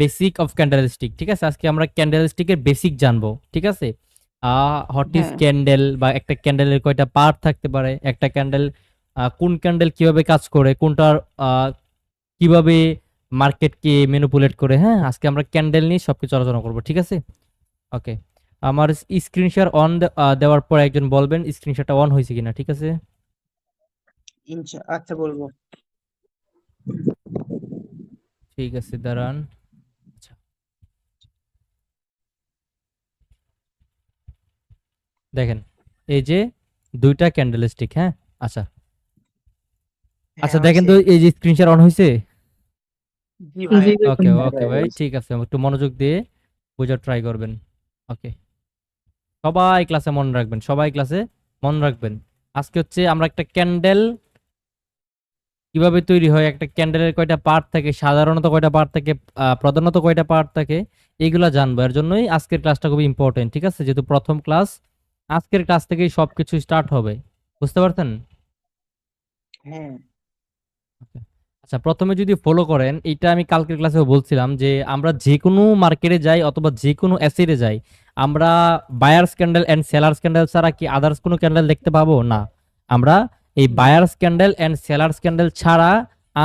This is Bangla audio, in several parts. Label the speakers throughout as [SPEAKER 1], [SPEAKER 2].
[SPEAKER 1] Basic of candlestick. ঠিক আছে, আজকে আমরা ক্যান্ডেলস্টিকের বেসিক জানবো। ঠিক আছে, হোয়াট ইজ
[SPEAKER 2] হ্যাঁ
[SPEAKER 1] ক্যান্ডেল, বা একটা ক্যান্ডেলের কয়টা পার্ট থাকতে পারে, একটা ক্যান্ডেল কোন ক্যান্ডেল কিভাবে কাজ করে, কোনটার আহ, কিভাবে মার্কেটকে ম্যানিপুলেট করে। হ্যাঁ, আজকে আমরা ক্যান্ডেল নিয়ে সবকিছু আলোচনা করবো। ঠিক আছে, ওকে। আমার স্ক্রিনশট অন দেওয়ার পর একজন বলবেন স্ক্রিনশটটা অন হয়েছে কিনা। ঠিক আছে,
[SPEAKER 2] আচ্ছা বলবো।
[SPEAKER 1] ঠিক আছে, দাঁড়ান। আচ্ছা, দেখেন, এই যে দুইটা ক্যান্ডেল স্টিক। হ্যাঁ, আচ্ছা
[SPEAKER 2] হ্যাঁ
[SPEAKER 1] আচ্ছা, দেখেন
[SPEAKER 2] হয়েছে।
[SPEAKER 1] তো এই যে স্ক্রিনশট অন হয়েছে।
[SPEAKER 2] জি ভাই।
[SPEAKER 3] জি ভাই,
[SPEAKER 1] ওকে
[SPEAKER 3] হ্যাঁ
[SPEAKER 1] ওকে
[SPEAKER 3] ভাই
[SPEAKER 1] ভাই,
[SPEAKER 3] হয়েছে।
[SPEAKER 1] ঠিক আছে, একটু মনোযোগ দিয়ে বোঝার ট্রাই করবেন। ওকে, সবাই ক্লাসে মনে রাখবেন, সবাই ক্লাসে মনে রাখবেন। আজকে হচ্ছে আমরা একটা ক্যান্ডেল কিভাবে তৈরি হয়, একটা ক্যান্ডেলের কয়টা পার্ট থাকে, সাধারণত কয়টা পার্ট থাকে, প্রধানত কয়টা পার্ট থাকে, এইগুলা জানবো। এর জন্যই আজকের ক্লাসটা খুবই ইম্পর্টেন্ট। ঠিক আছে, যেহেতু প্রথম ক্লাস, আজকের ক্লাস থেকেই সবকিছু স্টার্ট হবে। বুঝতে পারছেন?
[SPEAKER 2] হ্যাঁ
[SPEAKER 1] Okay. আচ্ছা, প্রথমে যদি ফলো করেন, এটা আমি কালকের ক্লাসেও বলছিলাম যে আমরা যে কোনো মার্কেটে যাই অথবা যে কোনো অ্যাসেটে যাই, আমরা buyers candle and sellers candle ছাড়া কি আদার্স কোনো ক্যান্ডেল দেখতে পাবো না। আমরা এই
[SPEAKER 2] না।
[SPEAKER 1] Buyers candle and sellers candle ছাড়া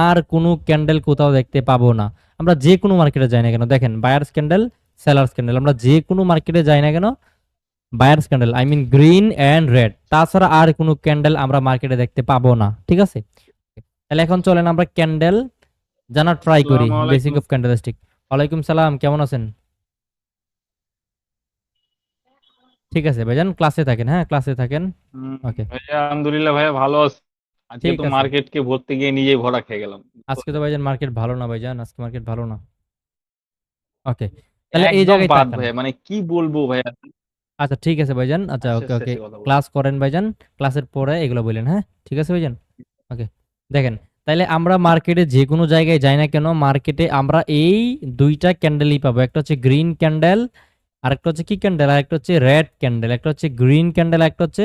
[SPEAKER 1] আর কোনো ক্যান্ডেল কোথাও দেখতে পাবো না। আমরা যে কোনো মার্কেটে যাই না কেন, দেখেন, বায়ার্স ক্যান্ডেল, সেলার্স ক্যান্ডেল, আমরা যে কোনো মার্কেটে যাই না কেন, buyers candle I mean green and red, তাছাড়া আর কোনো ক্যান্ডেল আমরা মার্কেটে দেখতে পাবো না। ঠিক আছে, তাহলে এখন চলেন আমরা ক্যান্ডেল জানার ট্রাই করি,
[SPEAKER 4] আসসালামু
[SPEAKER 1] বেসিক
[SPEAKER 4] আলাইকুম।
[SPEAKER 1] Of candlestick. ওয়ালাইকুম সালাম, কেমন আছেন? ঠিক আছে ভাইজান, ক্লাসে থাকেন, হ্যাঁ ক্লাসে থাকেন। ওকে,
[SPEAKER 4] ভাইয়া আলহামদুলিল্লাহ ভাইয়া ভালো আছি। আজকে
[SPEAKER 1] ঠিক
[SPEAKER 4] তো
[SPEAKER 1] আছে।
[SPEAKER 4] মার্কেটকে ভর্তি গিয়ে নিজেই ভরা খেয়ে গেলাম।
[SPEAKER 1] আজকে তো ভাইজান মার্কেট ভালো না, ভাইজান আজকে মার্কেট ভালো না। ওকে, তাহলে এই
[SPEAKER 4] একদম
[SPEAKER 1] জায়গায়
[SPEAKER 4] বাদ
[SPEAKER 1] তাকান।
[SPEAKER 4] ভাইয়া, মানে কি বলবো ভাইয়া।
[SPEAKER 1] আচ্ছা ঠিক আছে ভাইজান, আচ্ছা
[SPEAKER 4] আস্তে
[SPEAKER 1] ওকে
[SPEAKER 4] আস্তে
[SPEAKER 1] ওকে,
[SPEAKER 4] আস্তে কথা বলবো।
[SPEAKER 1] ক্লাস করেন ভাইজান, ক্লাসের পরে এগুলো বললেন। হ্যাঁ, ঠিক আছে ভাইজান, ওকে। দেখেন, তাইলে আমরা মার্কেটে যে কোনো জায়গায় যাই না কেন, মার্কেটে আমরা এই দুইটা ক্যান্ডেলই পাবো। একটা হচ্ছে গ্রিন ক্যান্ডেল, আরেকটা হচ্ছে কি ক্যান্ডেল, আরেকটা হচ্ছে রেড ক্যান্ডেল। একটা হচ্ছে গ্রিন ক্যান্ডেল, একটা হচ্ছে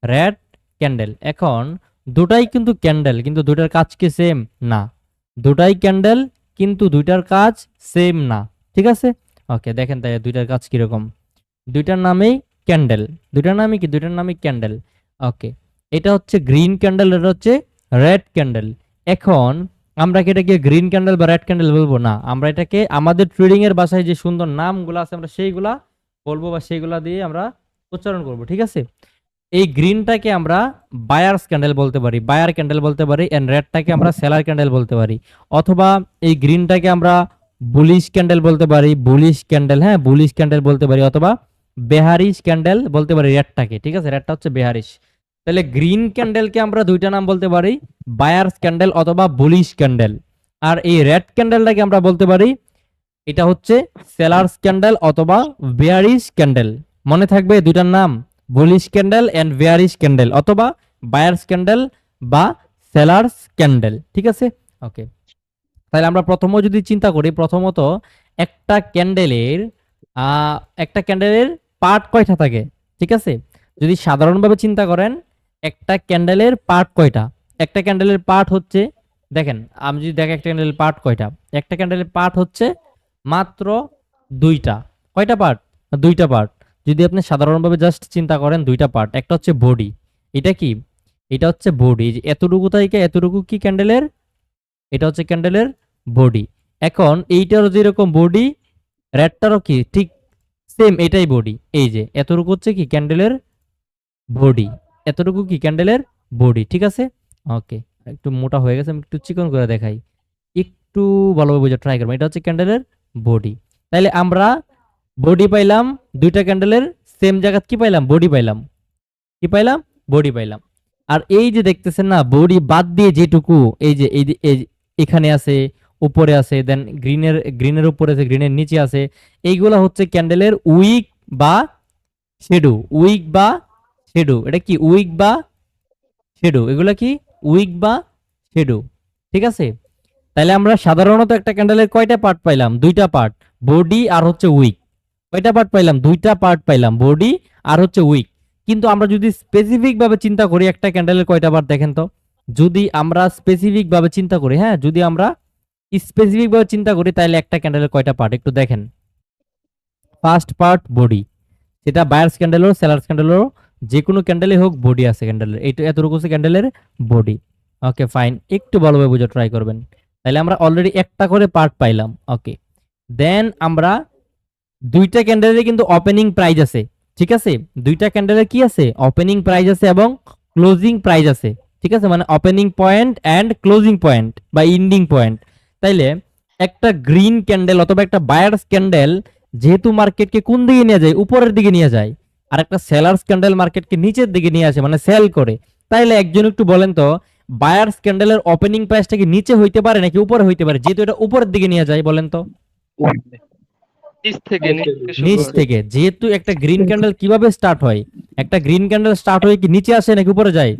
[SPEAKER 1] রেড ক্যান্ডেল। এখন দুটাই কিন্তু ক্যান্ডেল, কিন্তু দুটার কাজ কি সেম না। দুটাই ক্যান্ডেল, কিন্তু দুইটার কাজ সেম না। ঠিক আছে, ওকে। দেখেন তাই দুইটার কাজ কিরকম। দুইটার নামেই ক্যান্ডেল, দুইটার নামই কি, দুইটার নামই ক্যান্ডেল। ওকে, এটা হচ্ছে গ্রিন ক্যান্ডেল, এটা হচ্ছে রেড ক্যান্ডেল। এখন আমরা কি এটাকে গ্রিন ক্যান্ডেল বা রেড ক্যান্ডেল বলবো না, আমরা এটাকে আমাদের ট্রেডিং এর ভাষায় যে সুন্দর নামগুলো আছে আমরা সেইগুলা বলবো, বা সেইগুলা দিয়ে আমরা উচ্চারণ করব। ঠিক আছে, এই গ্রিনটাকে আমরা বায়ার্স ক্যান্ডেল বলতে পারি, বায়ার ক্যান্ডেল বলতে পারি, এন্ড রেডটাকে আমরা সেলার ক্যান্ডেল বলতে পারি। অথবা এই গ্রিনটাকে আমরা বুলিশ ক্যান্ডেল বলতে পারি, বুলিশ ক্যান্ডেল, হ্যাঁ বুলিশ ক্যান্ডেল বলতে পারি, অথবা বেহারিশ ক্যান্ডেল বলতে পারি রেডটাকে। ঠিক আছে, রেডটা হচ্ছে বেহারিশ। তাহলে গ্রিন ক্যান্ডেলকে আমরা দুইটা নাম বলতে পারি, বায়ার্স ক্যান্ডেল অথবা বুলিশ ক্যান্ডেল। আর এই রেড ক্যান্ডেলটাকে আমরা বলতে পারি, এটা হচ্ছে সেলার্স ক্যান্ডেল অথবা বেয়ারিশ ক্যান্ডেল। মনে থাকবে দুইটার নাম, bullish candle and bearish candle, অথবা বায়ার্স ক্যান্ডেল বা সেলার্স ক্যান্ডেল। ঠিক আছে, ওকে। তাহলে আমরা প্রথমে যদি চিন্তা করি, প্রথমত একটা ক্যান্ডেলের একটা ক্যান্ডেলের পার্ট কয়টা থাকে। ঠিক আছে, যদি সাধারণভাবে চিন্তা করেন, একটা ক্যান্ডেলের পার্ট কয়টা, একটা ক্যান্ডেলের পার্ট হচ্ছে, দেখেন, আমি যদি দেখি একটা ক্যান্ডেলের পার্ট কয়টা, একটা ক্যান্ডেলের পার্ট হচ্ছে মাত্র দুইটা। কয়টা পার্ট? দুইটা পার্ট। যদি আপনি সাধারণভাবে জাস্ট চিন্তা করেন, দুইটা পার্ট, একটা হচ্ছে বডি, এটা কি, এটা হচ্ছে বডি, এতটুকু থেকে এতটুকু কি ক্যান্ডেলের, এটা হচ্ছে ক্যান্ডেলের বডি। এখন এইটারও যেরকম বডি, রেডটারও কি ঠিক সেম এটাই বডি। এই যে এতটুকু হচ্ছে কি ক্যান্ডেলের বডি, এতটুকু কি ক্যান্ডেলের বডি। ঠিক আছে, ওকে। একটু মোটা হয়ে গেছে, আমি একটু চিকন করে দেখাই, একটু ভালোভাবে বোঝা ট্রাই করবো। এটা হচ্ছে ক্যান্ডেলের বডি। তাইলে আমরা বডি পাইলাম, দুইটা ক্যান্ডেলের সেম জায়গা কি পাইলাম, বডি পাইলাম, কি পাইলাম, বডি পাইলাম। আর এই যে দেখতেছেন না, বডি বাদ দিয়ে যেটুকু, এই যে এখানে আছে, উপরে আছে, দেন গ্রিনের উপরে আছে, গ্রিনের নিচে আছে, এইগুলা হচ্ছে ক্যান্ডেলের উইক বা শেডো, উইক বা শেডো। এটা কি উইক বা শেডো, এগুলা কি উইক বা শেডো। ঠিক আছে, তাহলে আমরা সাধারণত একটা ক্যান্ডেলের কয়টা পার্ট পাইলাম, দুইটা পার্ট, বডি আর হচ্ছে উইক। কয়টা পার্ট পাইলাম, দুইটা পার্ট পাইলাম, বডি আর হচ্ছে উইক। কিন্তু আমরা যদি স্পেসিফিক ভাবে চিন্তা করি, একটা ক্যান্ডেলের কয়টা পার্ট দেখেন তো, যদি আমরা স্পেসিফিক ভাবে চিন্তা করি, হ্যাঁ যদি আমরা স্পেসিফিক ভাবে চিন্তা করি তাহলে একটা ক্যান্ডেলের কয়টা পার্ট একটু দেখেন। ফার্স্ট পার্ট বডি, সেটা বায়ার্স ক্যান্ডেল হোক সেলার্স ক্যান্ডেল হোক, যে কোনো ক্যান্ডেলে হোক বডি আছে ক্যান্ডেলের, এইটা এতটুকু হচ্ছে ক্যান্ডেলের বডি। ওকে ফাইন, একটু ভালোভাবে বোঝা ট্রাই করবেন। তাহলে আমরা অলরেডি একটা করে পার্ট পাইলাম। ওকে, দেন আমরা দুইটা ক্যান্ডেলের কিন্তু ওপেনিং প্রাইস আছে, ঠিক আছে? দুইটা ক্যান্ডেলের কি আছে? ওপেনিং প্রাইস আছে এবং ক্লোজিং প্রাইস আছে, ঠিক আছে? মানে opening point and closing point বা এন্ডিং পয়েন্ট। তাইলে একটা গ্রিন ক্যান্ডেল অথবা একটা বায়ার্স ক্যান্ডেল যেহেতু মার্কেটকে কোন দিকে নিয়ে যায়? উপরের দিকে নিয়ে যায়। আর একটা সেলার্স ক্যান্ডেল মার্কেটকে নিচের দিকে নিয়ে আসে, মানে সেল করে। তাইলে একজন একটু বলেন তো, বায়ার্স ক্যান্ডেলের ওপেনিং প্রাইসটা কি নিচে হইতে পারে নাকি উপরে হইতে পারে? যেহেতু এটা উপরের দিকে নিয়ে যায়, বলেন তো।
[SPEAKER 3] নিচ থেকে শুরু
[SPEAKER 1] নিচ
[SPEAKER 3] করে।
[SPEAKER 1] থেকে। যেহেতু একটা গ্রিন ক্যান্ডেল কিভাবে স্টার্ট হয়? একটা গ্রিন ক্যান্ডেল স্টার্ট হয়ে কি নিচে আসে নাকি উপরে যায়?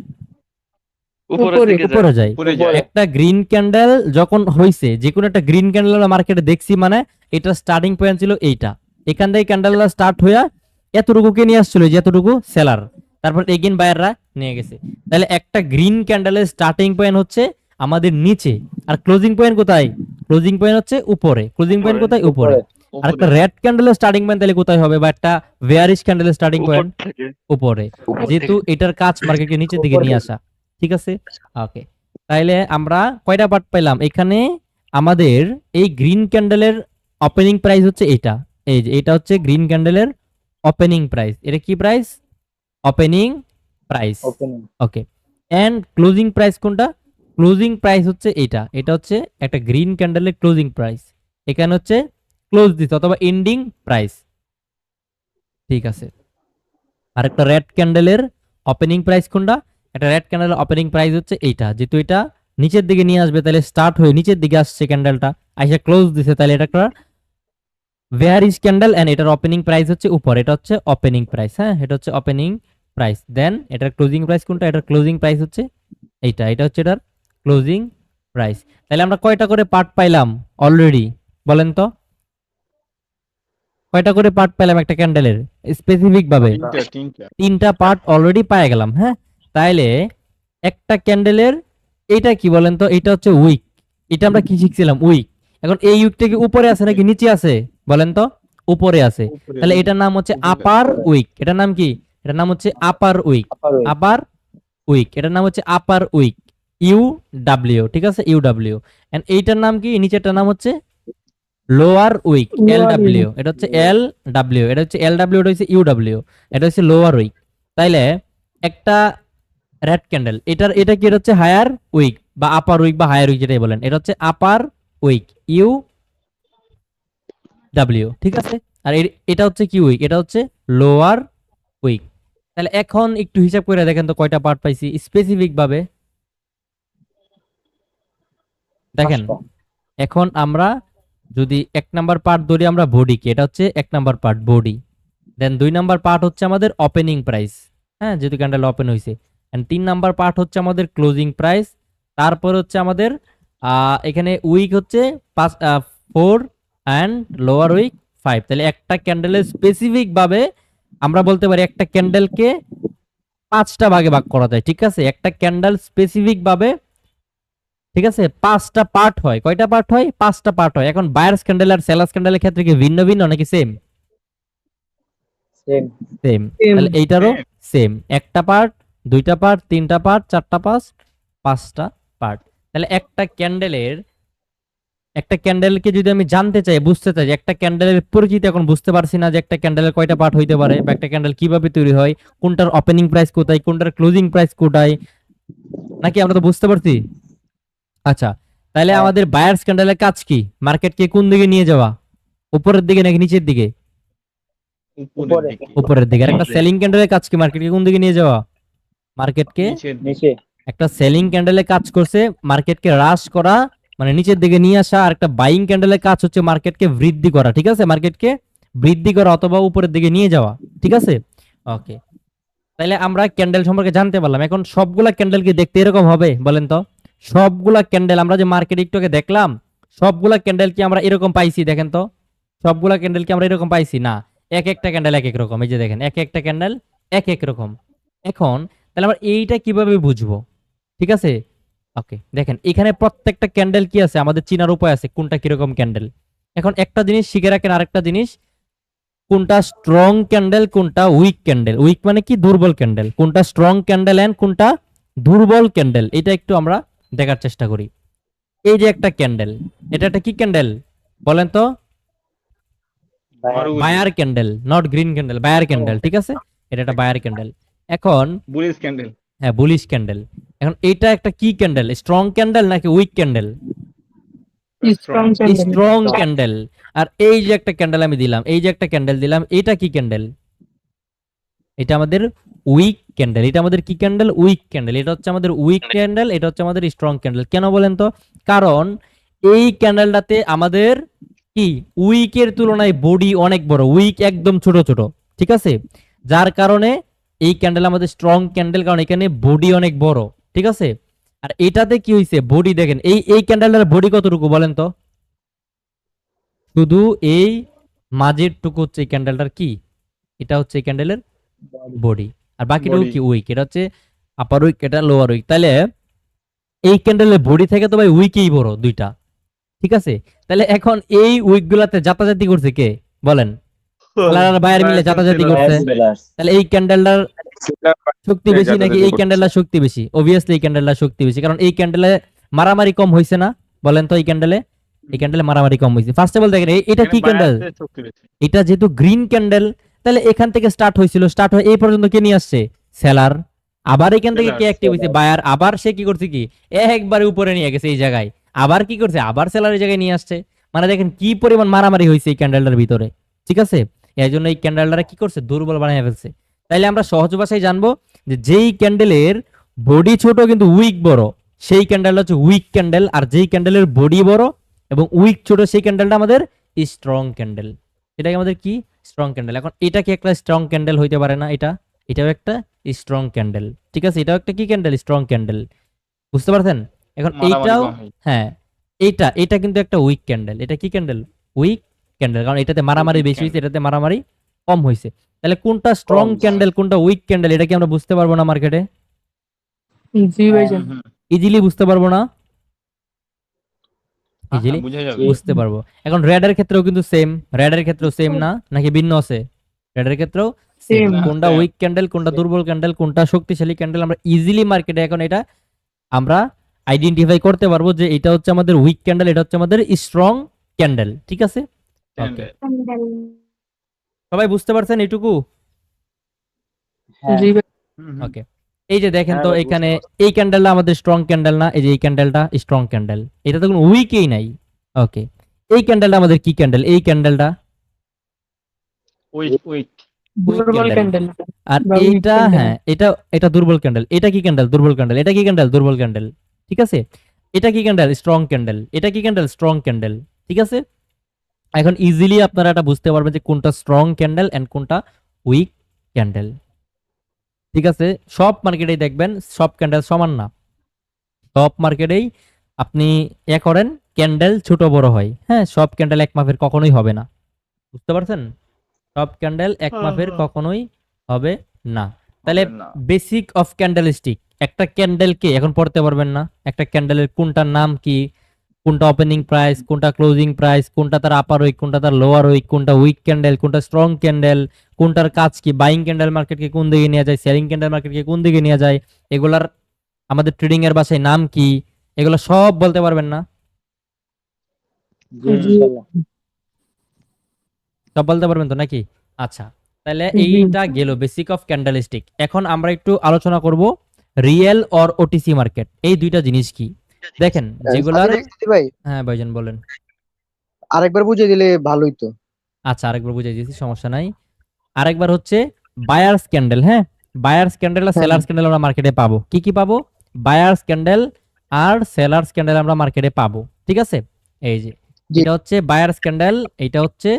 [SPEAKER 3] উপরের দিকে যায়।
[SPEAKER 1] উপরে যায়।
[SPEAKER 4] উপরে যায়।
[SPEAKER 1] একটা গ্রিন ক্যান্ডেল যখন হইছে, যে কোনো একটা গ্রিন ক্যান্ডেল আমরা মার্কেটে দেখছি, মানে এটা স্টার্টিং পয়েন্ট ছিল এইটা, এখান থেকে ক্যান্ডেলটা স্টার্ট হইয়া এতটুকুকে নিয়ে আসছিল, যে এতটুকু সেলার, তারপর এগেইন বায়াররা নিয়ে গেছে। তাহলে একটা গ্রিন ক্যান্ডেলের স্টার্টিং পয়েন্ট হচ্ছে আমাদের নিচে, আর ক্লোজিং পয়েন্ট কোথায়? ক্লোজিং পয়েন্ট হচ্ছে উপরে। ক্লোজিং পয়েন্ট কোথায়? উপরে। আর একটা রেড ক্যান্ডেলের স্টার্টিং পয়েন্ট তাহলে কোথায় হবে? বা একটা বেয়ারিশ ক্যান্ডেলের স্টার্টিং
[SPEAKER 3] উপর
[SPEAKER 1] পয়েন্ট
[SPEAKER 3] থেকে।
[SPEAKER 1] উপরে,
[SPEAKER 3] উপর
[SPEAKER 1] যেহেতু
[SPEAKER 3] থেকে।
[SPEAKER 1] এটার কাজ মার্কেটকে নিচের দিকে নিয়ে আসা, ঠিক আছে? ওকে, তাইলে আমরা কয়টা পার্ট পাইলাম এখানে? আমাদের এই গ্রিন ক্যান্ডেলের ওপেনিং প্রাইস হচ্ছে এটা, এই যে এটা হচ্ছে গ্রিন ক্যান্ডেলের ওপেনিং প্রাইস। এটা কি price? Opening price. Okay, and closing price কোনটা? ক্লোজিং প্রাইস হচ্ছে এটা, এটা হচ্ছে একটা গ্রিন ক্যান্ডেলের ক্লোজিং প্রাইস। এখানে হচ্ছে ক্লোজ দিস অথবা এন্ডিং প্রাইস, ঠিক আছে? আর একটা রেড ক্যান্ডেলের ওপেনিং প্রাইস কোনটা? একটা রেড ক্যান্ডেলের ওপেনিং প্রাইস হচ্ছে এইটা, যেহেতু এটা নিচের দিকে নিয়ে আসবে, তাহলে স্টার্ট হয়ে নিচের দিকে আসছে ক্যান্ডেলটা, আইসা ক্লোজ দিছে, তাহলে এটা একটা বেয়ারিশ ক্যান্ডেল এন্ড এটার ওপেনিং প্রাইস হচ্ছে উপর, এটা হচ্ছে ওপেনিং প্রাইস। হ্যাঁ, এটা হচ্ছে ওপেনিং প্রাইস। দেন এটার ক্লোজিং প্রাইস কোনটা? এটার ক্লোজিং প্রাইস হচ্ছে এইটা, এটা হচ্ছে এটার ক্লোজিং প্রাইস। তাহলে আমরা কয়টা করে পার্ট পাইলাম অলরেডি, বলেন তো? কয়টা করে পার্ট পেলাম একটা ক্যান্ডেলের স্পেসিফিক ভাবে?
[SPEAKER 4] তিনটা।
[SPEAKER 1] তিনটা পার্ট অলরেডি পাই গেলাম। হ্যাঁ, তাইলে একটা ক্যান্ডেলের এটা কি বলেন তো? এটা হচ্ছে উইক। এটা আমরা কি শিখছিলাম? উইক। এখন এই উইকটা কি উপরে আছে নাকি নিচে আছে? বলেন তো। উপরে আছে। তাহলে এটার নাম হচ্ছে আপার উইক। এটার নাম কি? এটার নাম হচ্ছে আপার উইক। আপার উইক, এটার নাম হচ্ছে আপার উইক, ইউ ডাব্লিউ, ঠিক আছে? You W. এন্ড এইটার নাম কি? নিচেরটার নাম হচ্ছে লোয়ার উইক, এল ডাব্লিউ। এটা হচ্ছে এল ডাব্লিউ, এটা হচ্ছে এল ডাব্লিউ, এটা হচ্ছে ইউ ডাব্লিউ, এটা হচ্ছে লোয়ার উইক। তাইলে একটা রেড ক্যান্ডেল, এটা কি? এটা হচ্ছে হায়ার উইক বা আপার উইক বা হায়ার উইক, যেটাই বলেন, এটা হচ্ছে আপার উইক, ইউ ডাব্লিউ, ঠিক আছে? আর এটা হচ্ছে কি উইক? এটা হচ্ছে লোয়ার উইক। তাহলে এখন একটু হিসাব করে দেখেন তো কয়টা পার্ট পাইছি স্পেসিফিক ভাবে। দেখেন, এখন আমরা যদি এক নাম্বার পার্ট ধরি আমরা বডিকে, এটা হচ্ছে এক নাম্বার পার্ট বডি। দেন 2 নাম্বার পার্ট হচ্ছে আমাদের ওপেনিং প্রাইস, হ্যাঁ, যেহেতু ক্যান্ডেল ওপেন হইছে। এন্ড 3 নাম্বার পার্ট হচ্ছে আমাদের ক্লোজিং প্রাইস। তারপর হচ্ছে আমাদের এখানে উইক হচ্ছে 4 এন্ড লোয়ার উইক 5। তাহলে একটা ক্যান্ডেলের স্পেসিফিক ভাবে আমরা বলতে পারি একটা ক্যান্ডেলকে 5টা ভাগে ভাগ করা যায়, ঠিক আছে? একটা ক্যান্ডেল স্পেসিফিক ভাবে, ঠিক আছে, 5টা পার্ট হয়। কয়টা পার্ট হয়? 5টা পার্ট হয়। এখন বায়ার্স ক্যান্ডেল আর সেলার্স ক্যান্ডেলের ক্ষেত্রে কি ভিন্ন ভিন্ন নাকি সেম? সেম। তাহলে এইটারও সেম, একটা পার্ট, দুইটা পার্ট, তিনটা পার্ট, চারটা পার্ট, 5টা পার্ট। তাহলে একটা ক্যান্ডেলকে যদি আমি জানতে চাই, বুঝতে চাই যে একটা ক্যান্ডেলের পরিচিতি, এখন বুঝতে পারছি না যে একটা ক্যান্ডেলের কয়টা পার্ট হইতে পারে বা একটা ক্যান্ডেল কিভাবে তৈরি হয়, কোনটার ওপেনিং প্রাইস কোথায়, কোনটার ক্লোজিং প্রাইস কোথায়, নাকি আমরা তো বুঝতে পারছি? আচ্ছা, তাহলে আমাদের বায়ার্স ক্যান্ডেলের কাজ কি? মার্কেটকে কোন দিকে নিয়ে যাওয়া? উপরের দিকে নাকি নিচের দিকে? উপরের দিকে। আর একটা সেলিং ক্যান্ডেলের কাজ কি? মার্কেটকে কোন দিকে নিয়ে যাওয়া? মার্কেটকে একটা সেলিং ক্যান্ডেলের কাজ করছে মার্কেটকে হ্রাস করা, মানে নিচের দিকে নিয়ে আসা। আর একটা বাইং ক্যান্ডেলের কাজ হচ্ছে মার্কেটকে বৃদ্ধি করা, ঠিক আছে? মার্কেটকে বৃদ্ধি করা অথবা উপরের দিকে নিয়ে যাওয়া, ঠিক আছে? ওকে, তাহলে আমরা ক্যান্ডেল সম্পর্কে জানতে পারলাম। এখন সবগুলা ক্যান্ডেল কি দেখতে এরকম হবে, বলেন তো? সবগুলা ক্যান্ডেল আমরা যে মার্কেটে একটু আগে দেখলাম, সবগুলা ক্যান্ডেল কি আমরা এরকম পাইছি? দেখেন তো, সবগুলা ক্যান্ডেল কি আমরা এরকম পাইছি? না, এক একটা ক্যান্ডেল এক এক রকম। এই যে দেখেন, এক একটা ক্যান্ডেল এক এক রকম। এখন তাহলে আমরা এইটা কিভাবে বুঝবো? ঠিক আছে, ওকে, দেখেন এখানে প্রত্যেকটা ক্যান্ডেল কি আছে আমাদের চিনার উপায় আছে কোনটা কিরকম ক্যান্ডেল। এখন একটা জিনিস শিখে রাখেন, আরেকটা জিনিস, কোনটা স্ট্রং ক্যান্ডেল কোনটা উইক ক্যান্ডেল, উইক মানে কি দুর্বল ক্যান্ডেল, কোনটা স্ট্রং ক্যান্ডেল এন্ড কোনটা দুর্বল ক্যান্ডেল, এটা একটু আমরা দেখার চেষ্টা করি। এই যে একটা ক্যান্ডেল, এটা একটা কি ক্যান্ডেল বলেন তো? Bear candle, not green candle, bear candle, ঠিক আছে, এটা একটা বায়ার ক্যান্ডেল। এখন
[SPEAKER 4] বুলিশ ক্যান্ডেল।
[SPEAKER 1] হ্যাঁ বুলিশ ক্যান্ডেল। এখন এটা একটা কি ক্যান্ডেল, স্ট্রং ক্যান্ডেল নাকি weak candle?
[SPEAKER 5] Strong candle.
[SPEAKER 1] Strong candle. আর এই যে একটা ক্যান্ডেল আমি দিলাম, এই যে একটা ক্যান্ডেল দিলাম, এটা কি ক্যান্ডেল? এটা আমাদের উইক ক্যান্ডেল। এটা আমাদের কি ক্যান্ডেল? Week candle. এটা হচ্ছে আমাদের উইক ক্যান্ডেল, এটা হচ্ছে আমাদের স্ট্রং ক্যান্ডেল। কেন বলেন তো? কারণ এই ক্যান্ডেলটাতে আমাদের কি উইকের তুলনায় বডি অনেক বড়, উইক একদম ছোট ছোট, ঠিক আছে, যার কারণে এই ক্যান্ডেল আমাদের স্ট্রং ক্যান্ডেল, কারণ এখানে বডি অনেক বড়, ঠিক আছে। আর এটাতে কি হইছে, বডি দেখেন, এই ক্যান্ডেলটার বডি কতটুকু বলেন তো? শুধু এই মাঝের টুকু হচ্ছে এই ক্যান্ডেলটার কি, এটা হচ্ছে এই ক্যান্ডেলের বডি, আর বাকিটুকু
[SPEAKER 4] Body।
[SPEAKER 1] কি উইক, এটা হচ্ছে আপার উইক, এটা লোয়ার উইক। তাহলে এই ক্যান্ডেলের বডি থেকে তো ভাই উইকই বড় দুইটা, ঠিক আছে। তাহলে এখন এই উইক গুলাতে জাতাজাতি করছে কে বলেন? সেলার আর বায়ার মিলে জাতাজাতি করছে। তাহলে এই ক্যান্ডেলটার শক্তি বেশি নাকি এই ক্যান্ডেলটার শক্তি বেশি? অবভিয়াসলি এই ক্যান্ডেলটার শক্তি বেশি, কারণ এই ক্যান্ডেলে মারামারি কম হইছে না, বলেন তো? এই ক্যান্ডেলে মারামারি কম হইছে। ফার্স্ট অফ অল দেখেন এটা কি ক্যান্ডেল, এটা যেহেতু গ্রিন ক্যান্ডেল, তাহলে এখান থেকে স্টার্ট হয়েছিল, স্টার্ট হয়ে এই পর্যন্ত কে নিয়ে আসছে? সেলার। আবার এখান থেকে কে অ্যাক্টিভ হয়েছে? বায়ার। আবার সে কি করছে, কি একবারে উপরে নিয়ে গেছে এই জায়গায়, আবার কি করছে, আবার সেলারের জায়গায় নিয়ে আসছে। মানে দেখেন কি পরিমাণ মারামারি হয়েছে এই ক্যান্ডেলটার ভিতরে, ঠিক আছে। এই জন্য এই ক্যান্ডেলটা কি করছে, দুর্বল বানিয়ে ফেলছে। তাইলে আমরা সহজ ভাষায় জানবো যে যেই ক্যান্ডেলের বডি ছোট কিন্তু উইক বড়, সেই ক্যান্ডেলটা হচ্ছে উইক ক্যান্ডেল। আর যেই ক্যান্ডেলের বডি বড় এবং উইক ছোট, সেই ক্যান্ডেলটা আমাদের স্ট্রং ক্যান্ডেল। এটাকে আমাদের কি স্ট্রং ক্যান্ডেল। এখন এটা কি একটা স্ট্রং ক্যান্ডেল হইতে পারে না? এটাও একটা স্ট্রং ক্যান্ডেল, ঠিক আছে, এটাও একটা কি ক্যান্ডেল, স্ট্রং ক্যান্ডেল, বুঝতে পারছেন? এখন এইটাও হ্যাঁ, এটা কিন্তু একটা উইক ক্যান্ডেল। এটা কি ক্যান্ডেল? উইক ক্যান্ডেল, কারণ এটাতে মারামারি বেশি হয়েছে, এটাতে মারামারি কম হয়েছে। তাহলে কোনটা স্ট্রং ক্যান্ডেল কোনটা উইক ক্যান্ডেল, এটা কি আমরা বুঝতে পারবো না মার্কেটে?
[SPEAKER 5] জি ভাইজান।
[SPEAKER 1] ইজিলি বুঝতে পারবো না? ইজিলি বুঝতে পারবো। এখন রেডের ক্ষেত্রেও কিন্তু সেম, রেডের ক্ষেত্রেও সেম না নাকি ভিন্ন আছে? রেডের ক্ষেত্রেও সেম।
[SPEAKER 5] Same।
[SPEAKER 1] কোনটা উইক ক্যান্ডেল কোনটা দুর্বল ক্যান্ডেল কোনটা শক্তিশালী ক্যান্ডেল আমরা ইজিলি মার্কেটে এখন এটা আমরা আইডেন্টিফাই করতে পারবো যে এটা হচ্ছে আমাদের উইক ক্যান্ডেল, এটা হচ্ছে আমাদের স্ট্রং ক্যান্ডেল, ঠিক আছে। ওকে, সবাই বুঝতে পারছেন এইটুকু?
[SPEAKER 5] জি ভাই।
[SPEAKER 1] ওকে, এই যে দেখেন তো এখানে এই ক্যান্ডেলটা আমাদের স্ট্রং ক্যান্ডেল না, এই যে এই ক্যান্ডেলটা স্ট্রং ক্যান্ডেল, এটা তো কোনো উইকই নাই। ওকে, এই ক্যান্ডেলটা আমাদের কি ক্যান্ডেল? এই ক্যান্ডেলটা
[SPEAKER 5] দুর্বল ক্যান্ডেল।
[SPEAKER 1] আর
[SPEAKER 5] বা weak
[SPEAKER 1] এইটা
[SPEAKER 5] candle।
[SPEAKER 1] হ্যাঁ, এটা দুর্বল ক্যান্ডেল। এটা কি ক্যান্ডেল? দুর্বল ক্যান্ডেল। এটা কি ক্যান্ডেল? দুর্বল ক্যান্ডেল, ঠিক আছে। এটা কি ক্যান্ডেল? Strong candle. এটা কি ক্যান্ডেল? স্ট্রং ক্যান্ডেল, ঠিক আছে। এখন ইজিলি আপনারা এটা বুঝতে পারবেন যে কোনটা স্ট্রং ক্যান্ডেল এন্ড কোনটা উইক ক্যান্ডেল, ঠিক আছে। সব মার্কেটেই দেখবেন সব ক্যান্ডেল সমান না, সব মার্কেটেই আপনি করেন ক্যান্ডেল ছোট বড় হয়, হ্যাঁ, সব ক্যান্ডেল এক মাপের কখনোই হবে না, বুঝতে পারছেন? সব ক্যান্ডেল এক মাপের কখনোই হবে না। তাহলে বেসিক অফ ক্যান্ডেলস্টিক, একটা ক্যান্ডেলকে এখন পড়তে পারবেন না, একটা ক্যান্ডেলের কোনটার নাম কি, কোনটা ওপেনিং প্রাইস, কোনটা ক্লোজিং প্রাইস, কোনটা তার আপার উইক, কোনটা তার লোয়ার উইক, কোনটা উইক ক্যান্ডেল, কোনটা স্ট্রং ক্যান্ডেল, কোনটার কাজ কি, বাইং ক্যান্ডেল মার্কেটকে কোন দিকে নিয়ে যায়, সেলিং ক্যান্ডেল মার্কেটকে কোন দিকে নিয়ে যায়, এগুলার আমাদের ট্রেডিং এর ভাষায় নাম কি, এগুলো সব বলতে পারবেন না? সব বলতে পারবেন তো নাকি? আচ্ছা, তাহলে এইটা গেল বেসিক অফ ক্যান্ডেলস্টিক। এখন আমরা একটু আলোচনা করব রিয়েল অর ওটিসি মার্কেট, এই দুইটা জিনিস কি। দেখেন যেগুলার
[SPEAKER 6] ভাই
[SPEAKER 1] হ্যাঁ ভাইজান বলেন।
[SPEAKER 6] আরেকবার বুঝিয়ে দিলে ভালোই তো।
[SPEAKER 1] আচ্ছা, আরেকবার বুঝাই দিয়েছি, সমস্যা নাই। আরেকবার হচ্ছে বায়ার্স ক্যান্ডেল, হ্যাঁ, বায়ার্স ক্যান্ডেল আর সেলার্স ক্যান্ডেল আমরা মার্কেটে পাবো। কি কি পাবো? বায়ার্স ক্যান্ডেল আর সেলার্স ক্যান্ডেল আমরা মার্কেটে পাবো, ঠিক আছে। এই যে
[SPEAKER 6] জি।
[SPEAKER 1] এটা হচ্ছে বায়ার্স ক্যান্ডেল, এটা হচ্ছে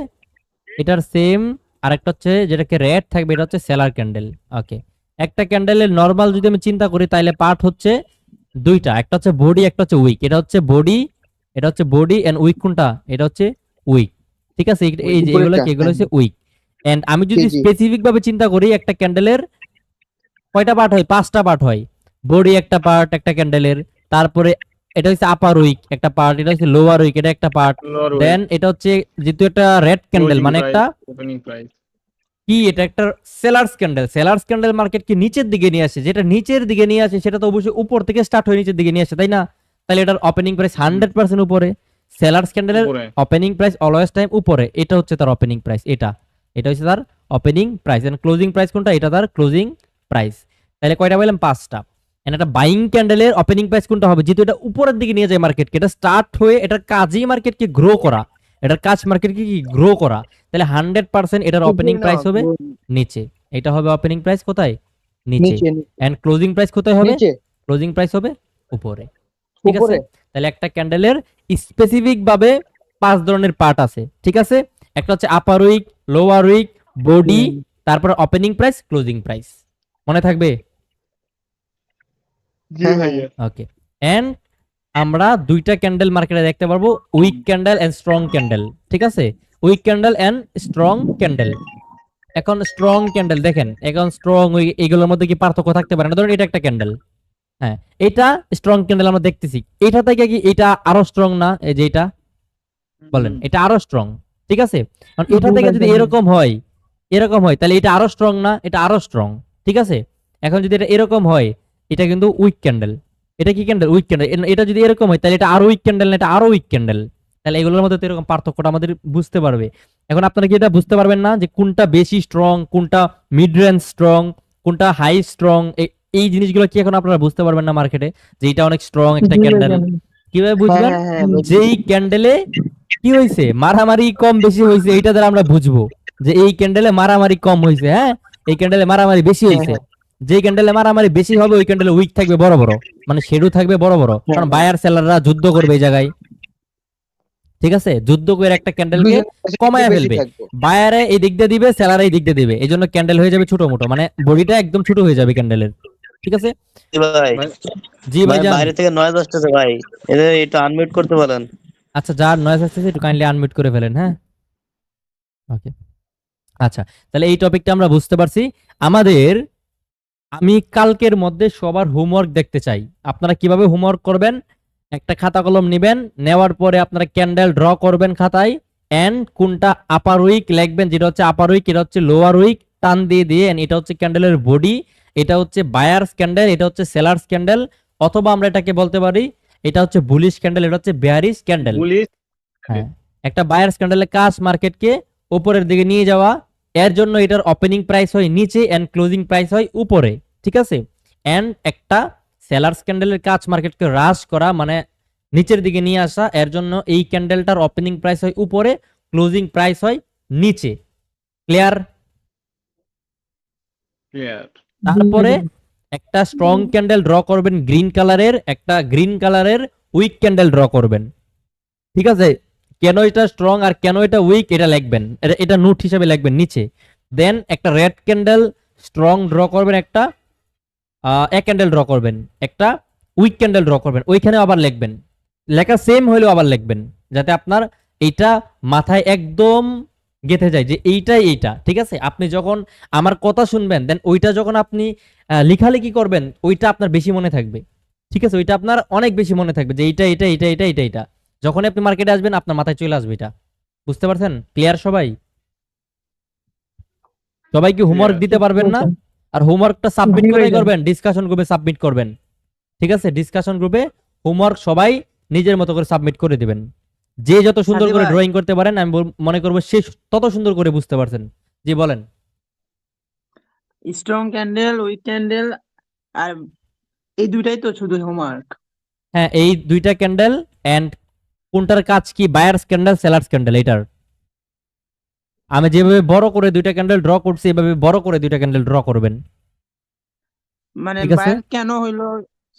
[SPEAKER 1] এটার সেম, আরেকটা হচ্ছে যেটাকে রেড থাকবে এটা হচ্ছে সেলার ক্যান্ডেল। ওকে, একটা ক্যান্ডেলের নরমাল যদি আমি চিন্তা করি তাহলে পার্ট হচ্ছে দুইটা, একটা হচ্ছে বডি একটা হচ্ছে উইক। এটা হচ্ছে বডি এন্ড উইক কোনটা? এটা হচ্ছে উইক, ঠিক আছে। এই যে এগুলো কি, এগুলো হচ্ছে উইক। এন্ড আমি যদি
[SPEAKER 6] জি, জি।
[SPEAKER 1] স্পেসিফিক ভাবে চিন্তা করি একটা ক্যান্ডেলের কয়টা পার্ট হয়? 5টা পার্ট হয়। বডি একটা পার্ট একটা ক্যান্ডেলের, তারপরে এটা হচ্ছে আপার উইক একটা পার্ট, এটা হচ্ছে লোয়ার উইক এটা একটা পার্ট, দেন এটা হচ্ছে যেহেতু একটা রেড ক্যান্ডেল মানে একটা
[SPEAKER 4] ওপেনিং প্রাইস।
[SPEAKER 1] কি এটা একটা সেলার্স ক্যান্ডেল। সেলার্স ক্যান্ডেল মার্কেটকে নিচের দিকে নিয়ে আসে, যেটা নিচের দিকে নিয়ে আসে সেটা তো অবশ্যই উপর থেকে স্টার্ট হয়ে নিচের দিকে নিয়ে আসে, তাই না? তাহলে এটার ওপেনিং প্রাইস 100% উপরে। সেলার্স ক্যান্ডেলের
[SPEAKER 4] উপরে।
[SPEAKER 1] ওপেনিং প্রাইস অলওয়েজ টাইম উপরে, এটা হচ্ছে তার ওপেনিং প্রাইস, এটা হচ্ছে তার opening price. And closing price কোনটা? এটা তার ক্লোজিং প্রাইস। তাহলে কয়টা বললাম? 5টা। এন্ড একটা বাইং ক্যান্ডেলের ওপেনিং প্রাইস কোনটা হবে? যেহেতু এটা উপরের দিকে নিয়ে যায় মার্কেটকে, এটা স্টার্ট হয়ে এটার কাজই মার্কেটকে গ্রো করা, এটার কাজ মার্কেটকে কি গ্রো করা, তাহলে 100% এটার ওপেনিং প্রাইস হবে নিচে। এটা হবে ওপেনিং প্রাইস কোথায়? নিচে।
[SPEAKER 6] নিচে
[SPEAKER 1] এন্ড ক্লোজিং প্রাইস কোথায় হবে?
[SPEAKER 6] নিচে
[SPEAKER 1] ক্লোজিং প্রাইস হবে উপরে। ঠিক আছে?
[SPEAKER 6] উপরে
[SPEAKER 1] তাহলে একটা ক্যান্ডেলের স্পেসিফিক ভাবে 5 ধরনের পার্ট আছে, ঠিক আছে? একটা হচ্ছে upper wick, lower wick, body, তারপর ওপেনিং প্রাইস, ক্লোজিং প্রাইস। মনে থাকবে?
[SPEAKER 4] জি
[SPEAKER 6] হ্যাঁ,
[SPEAKER 4] ভাইয়া।
[SPEAKER 1] ওকে। এন্ড আমরা দুইটা ক্যান্ডেল মার্কেটে দেখতে পারবো, weak candle and strong candle, ঠিক আছে? Weak candle and strong candle. এখন স্ট্রং ক্যান্ডেল দেখেন, এখন স্ট্রং এগুলোর মধ্যে কি পার্থক্য থাকতে পারে না? ধরুন এটা একটা ক্যান্ডেল, হ্যাঁ এটা স্ট্রং ক্যান্ডেল আমরা দেখতেছি, এটা থেকে কি এটা আরো স্ট্রং না? এই যে এটা বলেন, এটা আরো স্ট্রং, ঠিক আছে? কারণ এটা থেকে যদি এরকম হয় তাহলে এটা আরো স্ট্রং না? এটা আরো স্ট্রং, ঠিক আছে? এখন যদি এটা এরকম হয়, এটা কিন্তু উইক ক্যান্ডেল। এটা কি ক্যান্ডেল? Week candle. এটা যদি এরকম হয় তাহলে এটা আরো উইক ক্যান্ডেল না? এটা আরো উইক ক্যান্ডেল। তাহলে এগুলোর মধ্যে তো এরকম পার্থক্যটা আমাদের বুঝতে পারবে। এখন আপনারা কি এটা বুঝতে পারবেন না যে কোনটা বেশি স্ট্রং, কোনটা মিড রেঞ্জ স্ট্রং, কোনটা হাই স্ট্রং? এই জিনিসগুলো কি এখন আপনারা বুঝতে পারবেন না মার্কেটে যে এটা অনেক স্ট্রং একটা ক্যান্ডেল? কিভাবে বুঝবেন? যেই ক্যান্ডেলে কি হয়েছে, মারামারি কম বেশি হয়েছে, এইটা দ্বারা আমরা বুঝবো যে এই ক্যান্ডেলে মারামারি কম হয়েছে, হ্যাঁ এই ক্যান্ডেলে মারামারি বেশি হয়েছে। যে ক্যান্ডেলে মারামারি বেশি হবে ওই ক্যান্ডেলে উইক থাকবে বড় বড়, মানে শেডো থাকবে বড় বড়, কারণ বায়ার সেলাররা যুদ্ধ করবে এই জায়গায়, ঠিক আছে? যুদ্ধ করে একটা ক্যান্ডেলকে কমায়া ফেলবে, বায়ারে এই দিক দিয়ে দিবে, সেলারে এই দিক দিয়ে দিবে, এই জন্য ক্যান্ডেল হয়ে যাবে ছোট মোটো, মানে বডিটা একদম ছোট হয়ে যাবে ক্যান্ডেলের, ঠিক আছে?
[SPEAKER 7] ভাই
[SPEAKER 1] জি
[SPEAKER 7] ভাই
[SPEAKER 1] ভাইজান।
[SPEAKER 7] বাইরে থেকে নয়েজ আসতেছে ভাই, এটা একটু আনমিউট করতে বলেন।
[SPEAKER 1] আচ্ছা, যার নয়েজ আসতেছে একটু কাইন্ডলি আনমিউট করে ফেলেন, হ্যাঁ ওকে। আচ্ছা, তাহলে এই টপিকটা আমরা বুঝতে পারছি। আমি কালকের মধ্যে সবার হোমওয়ার্ক দেখতে চাই। আপনারা কিভাবে হোমওয়ার্ক করবেন? একটা খাতা কলম নেবেন, নেওয়ার পরে আপনারা ক্যান্ডেল ড্র করবেন খাতায়, এন্ড কোনটা আপার উইক লিখবেন, যেটা হচ্ছে আপার উইক, এটা হচ্ছে লোয়ার উইক, টান দিয়ে দিয়ে and এটা হচ্ছে ক্যান্ডেলের বডি, এটা হচ্ছে বায়ার্স ক্যান্ডেল, এটা হচ্ছে সেলার্স ক্যান্ডেল, অথবা আমরা এটাকে বলতে পারি এটা হচ্ছে বুলিশ ক্যান্ডেল, এটা হচ্ছে বেয়ারিশ ক্যান্ডেল।
[SPEAKER 4] পুলিশ।
[SPEAKER 1] হ্যাঁ, একটা বায়ার্স ক্যান্ডেলের কাজ মার্কেটকে উপরের দিকে নিয়ে যাওয়া, এর জন্য এটার ওপেনিং প্রাইস হয় নিচে এন্ড ক্লোজিং প্রাইস হয় উপরে, ঠিক আছে? এন্ড একটা সেলার্স ক্যান্ডেলের কাজ মার্কেটকে হ্রাস করা, মানে নিচের দিকে নিয়ে আসা, এর জন্য এই ক্যান্ডেলটার ওপেনিং প্রাইস হয় উপরে, ক্লোজিং প্রাইস হয় নিচে। ক্লিয়ার?
[SPEAKER 4] ক্লিয়ার।
[SPEAKER 1] তারপরে একটা স্ট্রং ক্যান্ডেল ড্র করবেন গ্রিন কালারের, একটা গ্রিন কালারের উইক ক্যান্ডেল ড্র করবেন, ঠিক আছে? কেন এটা স্ট্রং আর কেন এটা উইক এটা লিখবেন, এটা নোট হিসেবে লিখবেন নিচে। দেন একটা রেড ক্যান্ডেল স্ট্রং ড্র করবেন, একটা এক ক্যান্ডেল ড্র করবেন, একটা উইক ক্যান্ডেল ড্র করবেন, ওইখানে আবার লিখবেন, লেখা সেম হইলেও আবার লিখবেন, যাতে আপনার এইটা মাথায় একদম গেঁথে যায় যে এইটাই এইটা, ঠিক আছে? আপনি যখন আমার কথা শুনবেন দেন ওইটা যখন আপনি লেখালেখি করবেন ওইটা আপনার বেশি মনে থাকবে, ঠিক আছে? ওইটা আপনার অনেক বেশি মনে থাকবে যে এইটা এটা এটা এটা এটা এটা, যখন আপনি মার্কেটে আসবেন আপনার মাথায় চলে আসবে এটা। বুঝতে পারছেন? ক্লিয়ার সবাই? সবাই কি হোমওয়ার্ক দিতে পারবেন না? আর হোমওয়ার্কটা সাবমিট
[SPEAKER 5] জি
[SPEAKER 1] কোথায়
[SPEAKER 5] ভাইজান।
[SPEAKER 1] করবেন? ডিসকাশন গ্রুপে সাবমিট করবেন, ঠিক আছে? ডিসকাশন গ্রুপে হোমওয়ার্ক সবাই নিজের মতো করে সাবমিট করে দিবেন। যে যত সুন্দর
[SPEAKER 2] সাথী
[SPEAKER 1] করে
[SPEAKER 2] ভাই।
[SPEAKER 1] ড্রয়িং করতে পারেন আমি মনে করবো সে তত সুন্দর করে বুঝতে পারছেন। জি বলেন।
[SPEAKER 2] স্ট্রং ক্যান্ডেল, উইক ক্যান্ডেল, আর এই দুইটাই তো শুধু হোমওয়ার্ক।
[SPEAKER 1] হ্যাঁ, এই দুইটা ক্যান্ডেল এন্ড কোনটার কাজ কি, বায়ার্স ক্যান্ডেল সেলার্স ক্যান্ডেল, এটার আমি যেভাবে বড় করে দুইটা ক্যান্ডেল ড্র করছি এভাবে বড় করে দুইটা ক্যান্ডেল ড্র করবেন,
[SPEAKER 2] মানে
[SPEAKER 1] ঠিক আছে?
[SPEAKER 2] বায়ার কেন হইলো,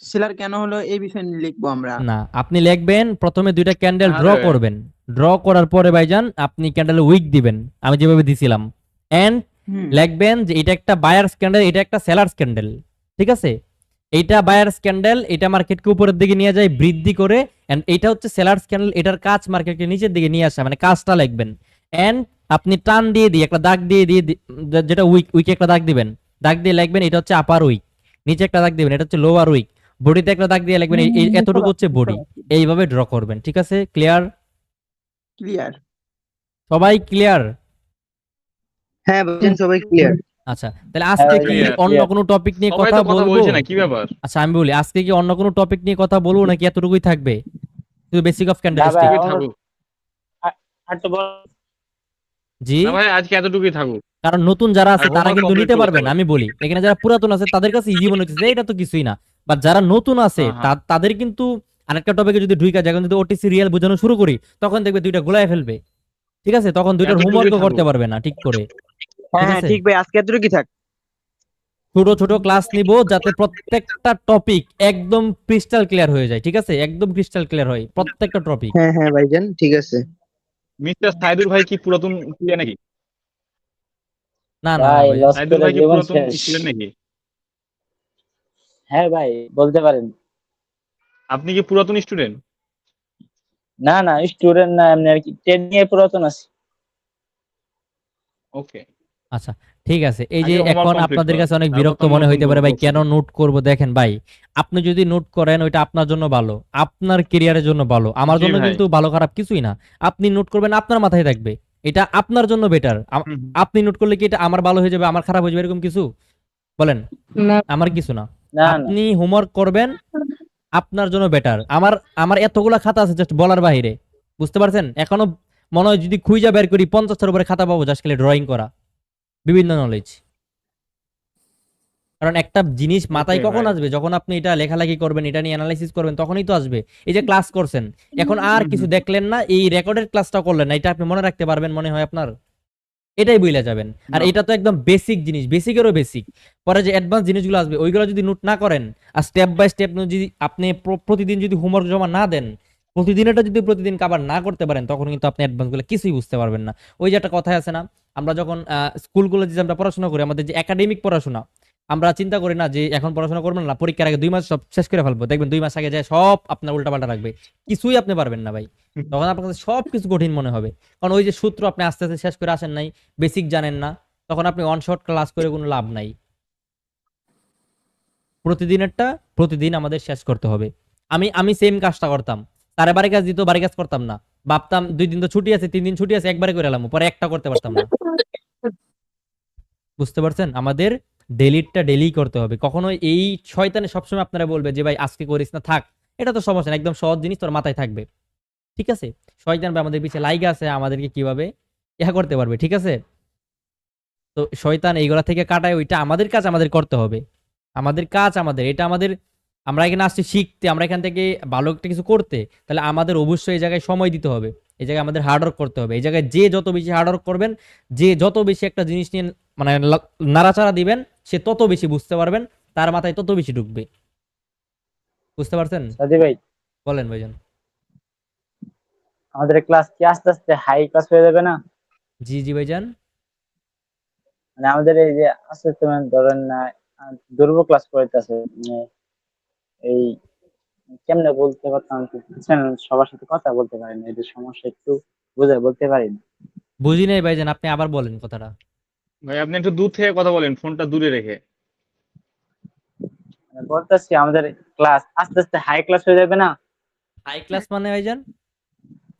[SPEAKER 2] সেলার কেন হলো, এই বিষয়ে নিয়ে লিখবো আমরা।
[SPEAKER 1] না, আপনি লিখবেন প্রথমে দুইটা ক্যান্ডেল ড্র
[SPEAKER 4] আরে।
[SPEAKER 1] করবেন, ড্র করার পরে ভাইজান আপনি ক্যান্ডেল উইক দিবেন আমি যেভাবে দিছিলাম, এন্ড
[SPEAKER 2] হুম।
[SPEAKER 1] লিখবেন যে এটা একটা বায়ার্স ক্যান্ডেল, এটা একটা সেলার্স ক্যান্ডেল, ঠিক আছে? এইটা বায়ার্স ক্যান্ডেল, এটা মার্কেটকে উপরের দিকে নিয়ে যায় বৃদ্ধি করে, এন্ড এটা হচ্ছে সেলার্স ক্যান্ডেল, এটার কাজ মার্কেটকে নিচের দিকে নিয়ে আসা, মানে কাজটা লিখবেন। এন্ড আপনি টান দিয়ে দিয়ে একটা দাগ দিয়ে দিয়ে যেটা উইকে একটা দাগ দিবেন, দাগ দিয়ে লিখবেন এটা হচ্ছে আপার উইক, নিচে একটা দাগ দিবেন এটা হচ্ছে লোয়ার উইক, বডিতে একটা দাগ দিয়ে লিখবেন এই এতটুকু হচ্ছে বডি, এইভাবে ড্র করবেন। ঠিক আছে, ক্লিয়ার?
[SPEAKER 2] ক্লিয়ার।
[SPEAKER 1] সবাই ক্লিয়ার?
[SPEAKER 6] হ্যাঁ ভাইজান, সবাই ক্লিয়ার।
[SPEAKER 1] আচ্ছা, তাহলে আজকে কি
[SPEAKER 4] clear,
[SPEAKER 1] অন্য কোনো টপিক নিয়ে
[SPEAKER 4] সবাই
[SPEAKER 1] কথা
[SPEAKER 4] তো কথা
[SPEAKER 1] বলবো?
[SPEAKER 4] বলছে না, কি ব্যাপার?
[SPEAKER 1] আচ্ছা আমি বলি, আজকে কি অন্য কোনো টপিক নিয়ে কথা বলবো নাকি এতটুকুই থাকবে, শুধু বেসিক অফ ক্যান্ডেলস্টিক?
[SPEAKER 4] এতটুকুই থাকুক।
[SPEAKER 1] জি,
[SPEAKER 4] না ভাই, আজকে এতটুকুই থাকুক।
[SPEAKER 1] কারণ নতুন যারা আছে
[SPEAKER 4] আর
[SPEAKER 1] তারা
[SPEAKER 4] homework
[SPEAKER 1] কিন্তু
[SPEAKER 4] complete
[SPEAKER 1] নিতে
[SPEAKER 4] করতে
[SPEAKER 1] পারবে না।
[SPEAKER 4] হবে।
[SPEAKER 1] আমি বলি এখানে যারা পুরাতন আছে তাদের কাছে ইজি মনে হচ্ছে যে এটা তো কিছুই না, বাট যারা নতুন আছে
[SPEAKER 4] হ্যাঁ, হ্যাঁ।
[SPEAKER 1] তাদের কিন্তু আরেকটা টপিকে যদি ঢুইকা যায়, এখন যদি ওটিসি রিয়েল বোঝানো শুরু করি তখন দেখবে দুইটা গোলায় ফেলবে। ঠিক আছে, তখন দুইটার
[SPEAKER 4] এতটুকুই
[SPEAKER 1] হোমওয়ার্কও করতে
[SPEAKER 4] থাকুক।
[SPEAKER 1] পারবে না ঠিক করে।
[SPEAKER 6] হ্যাঁ
[SPEAKER 1] ঠিক
[SPEAKER 6] হ্যাঁ
[SPEAKER 1] আছে,
[SPEAKER 6] ঠিক ভাই, আজকে এতটুকুই থাক।
[SPEAKER 1] ছোট ছোট ক্লাস নিব যাতে প্রত্যেকটা টপিক একদম ক্রিস্টাল ক্লিয়ার হয়ে যায়। ঠিক আছে, একদম ক্রিস্টাল ক্লিয়ার হয় প্রত্যেকটা টপিক।
[SPEAKER 6] হ্যাঁ হ্যাঁ ভাইজান, ঠিক আছে।
[SPEAKER 4] মিস্টার সাইদুর ভাই কি পুরাতন প্লেয়ার নাকি?
[SPEAKER 1] না না না
[SPEAKER 8] ভাই
[SPEAKER 1] ভাই,
[SPEAKER 8] লস
[SPEAKER 4] সাইদুর
[SPEAKER 8] করে
[SPEAKER 4] ভাই কি
[SPEAKER 8] জীবন
[SPEAKER 4] পুরাতন
[SPEAKER 8] শেষ।
[SPEAKER 4] স্টুডেন্ট নাকি?
[SPEAKER 8] হ্যাঁ ভাই বলতে পারেন।
[SPEAKER 4] আপনি কি পুরাতন স্টুডেন্ট?
[SPEAKER 8] না না স্টুডেন্ট না, এমনি আর কি ট্রেনিং এ পুরাতন আছে।
[SPEAKER 4] ওকে।
[SPEAKER 1] আচ্ছা ঠিক আছে। এই যে
[SPEAKER 4] আগে homework
[SPEAKER 1] এখন
[SPEAKER 4] complete
[SPEAKER 1] আপনাদের
[SPEAKER 4] করো,
[SPEAKER 1] কাছে অনেক
[SPEAKER 4] তারপর
[SPEAKER 1] বিরক্ত
[SPEAKER 4] তো
[SPEAKER 1] মনে
[SPEAKER 4] নতুন
[SPEAKER 1] হইতে পারে ভাই
[SPEAKER 4] কোনো
[SPEAKER 1] কেন
[SPEAKER 4] প্রশ্ন।
[SPEAKER 1] নোট করব। দেখেন ভাই, আপনি যদি নোট করেন ওইটা আপনার জন্য ভালো, আপনার কেরিয়ারের জন্য ভালো, আমার
[SPEAKER 4] জি
[SPEAKER 1] জন্য
[SPEAKER 4] ভাই।
[SPEAKER 1] কিন্তু ভালো খারাপ কিছুই না। আপনি নোট করবেন, আপনার মাথায় থাকবে, এটা আপনার জন্য বেটার।
[SPEAKER 4] হুম,
[SPEAKER 1] আপনি নোট করলে কি এটা আমার ভালো হয়ে যাবে আমার খারাপ হয়ে যাবে এরকম কিছু? বলেন,
[SPEAKER 5] না
[SPEAKER 1] আমার কিছু না।
[SPEAKER 8] না না
[SPEAKER 1] আপনি হোমওয়ার্ক করবেন, আপনার জন্য বেটার। আমার আমার এতগুলা খাতা আছে জাস্ট বলার বাইরে, বুঝতে পারছেন? এখনো মনে হয় যদি খুঁজা বের করি 50টার উপরে খাতা পাবো জাস্ট খালি ড্রয়িং করা, বিভিন্ন নলেজ। কারণ একটা জিনিস মাথায়
[SPEAKER 4] Okay,
[SPEAKER 1] কখন
[SPEAKER 4] ভাই।
[SPEAKER 1] আসবে, যখন আপনি এটা লেখালেখি করবেন, এটা নিয়ে অ্যানালাইসিস করবেন, তখনই তো আসবে। এই যে ক্লাস করছেন, এখন আর
[SPEAKER 4] হুম,
[SPEAKER 1] কিছু
[SPEAKER 4] হুম।
[SPEAKER 1] দেখলেন না, এই রেকর্ডের ক্লাসটা করলেন না, এটা আপনি মনে রাখতে পারবেন মনে হয় আপনার? এটাই বুঝলে যাবেন। আর
[SPEAKER 4] না।
[SPEAKER 1] এটা তো একদম বেসিক জিনিস, বেসিকেরও বেসিক। পরে যে অ্যাডভান্স জিনিসগুলো আসবে ওইগুলো যদি নোট না করেন আর স্টেপ বাই স্টেপ যদি আপনি প্রতিদিন যদি হোমওয়ার্ক জমা না দেন, প্রতিদিন এটা যদি প্রতিদিন কাভার না করতে পারেন, তখন কিন্তু আপনি অ্যাডভান্স গুলো কিছুই বুঝতে পারবেন না। ওই যে একটা কথাই আছে না, আমরা যখন স্কুলগুলো যে আমরা পড়াশোনা করি, আমাদের যে একাডেমিক পড়াশোনা, আমরা চিন্তা করি না যে এখন পড়াশোনা করবেন না, পরীক্ষার আগে 2 মাস সব শেষ করে ফেলবো, দেখবেন 2 মাস আগে যায় সব আপনার উল্টাপাল্টা রাখবে, কিছুই আপনি পারবেন না ভাই। তখন আপনার কাছে সব কিছু কঠিন মনে হবে, কারণ ওই যে সূত্র আপনি আস্তে আস্তে শেষ করে আসেন নাই, বেসিক জানেন না, তখন আপনি ওয়ান শট ক্লাস করে কোনো লাভ নাই। প্রতিদিনেরটা প্রতিদিন আমাদের শেষ করতে হবে। আমি আমি সেম কাজটা করতাম, তারে বাড়ি কাজ দিত, বাড়ি কাজ করতাম না, ভাবতাম 2 দিন তো ছুটি আছে, 3 দিন ছুটি আছে, একবারে করে এলাম, পরে একটা করতে পারতাম না। বুঝতে পারছেন? আমাদের ডেলিটা ডেলি করতে হবে। কখনো এই শয়তানে সবসময় আপনারা বলবে যে ভাই আজকে করিস না, থাক, এটা তো সমস্যা না, একদম সহজ জিনিস তোর মাথায় থাকবে। ঠিক আছে, শয়তান ভাই আমাদের পিছে লাইগা আছে, আমাদেরকে কিভাবে ইহা করতে পারবে। ঠিক আছে, তো শয়তান এইগুলা থেকে কাটায়, ওইটা আমাদের কাজ আমাদের করতে হবে, আমাদের কাজ আমাদের, এটা আমাদের। আমরা এখানে আসছি শিখতে, আমরা এখান থেকে ভালো একটা কিছু করতে, তাহলে আমাদের অবশ্যই এই জায়গায় সময় দিতে হবে, এই জায়গায় আমাদের হার্ডওয়ার্ক করতে হবে। এই জায়গায় যে যত বেশি হার্ডওয়ার্ক করবেন, যে যত বেশি একটা জিনিস নিয়ে মানে নাড়াচাড়া দিবেন, সে তত বেশি বুঝতে পারবেন, তার মাথায় তত বেশি ঢুকবে। বুঝতে পারছেন?
[SPEAKER 8] সাদি ভাই,
[SPEAKER 1] বলেন ভাইজান।
[SPEAKER 8] আমাদের ক্লাস কি আস্তে আস্তে হাই ক্লাস হয়ে যাবে না?
[SPEAKER 1] জি জি ভাইজান।
[SPEAKER 8] মানে আমাদের এই যে আস্তে আস্তে মানে ধরেন না দুর্ব ক্লাস করতেছে, মানে এই কেমনে বলতে পারতাম কি, বুঝছেন, সবার সাথে কথা বলতে পারি না, এদের সমস্যা একটু বুঝে বলতে পারি না।
[SPEAKER 1] বুঝি নাই ভাইজান, আপনি আবার বলেন কথাটা।
[SPEAKER 4] ভাই আপনি একটু দূর থেকে কথা বলেন, ফোনটা দূরে রেখে।
[SPEAKER 8] মানে বলতেছি আমাদের ক্লাস আস্তে আস্তে হাই ক্লাস হয়ে যাবে না?
[SPEAKER 1] হাই ক্লাস মানে ভাইজান?